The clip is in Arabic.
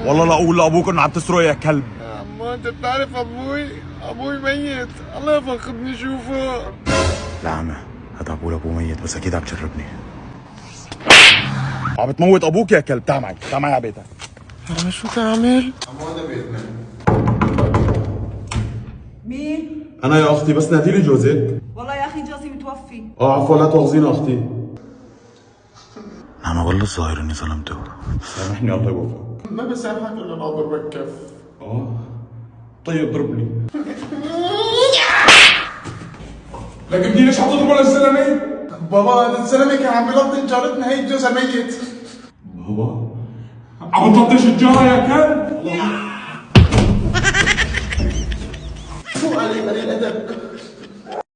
والله لا اقول لابوك انه عم تسرق يا كلب. يا عمو انت بتعرف ابوي ميت، الله يفقدني شوفه. لا عمي، هذا ابوه ميت بس اكيد عم تجربني. عم بتموت ابوك يا كلب. تعال معي على بيتك. انا شو تعمل؟ عمو هذا بيتنا. مين؟ انا يا اختي، بس نادي لي جوزك. والله يا اخي جوزي متوفي. عفوا، لا تؤاخذينا اختي. انا والله الظاهر اني ظلمته. سامحني الله يوفقك. ما بسامحك الا ناظر بكف. طيب ضربني. لك بدي ليش عم تضرب على الزلمه؟ بابا هذا الزلمه كان عم بلطن جارتنا، هي جوزها ميت. بابا عم تلطش الجاره يا كلب. شو قليل الادب.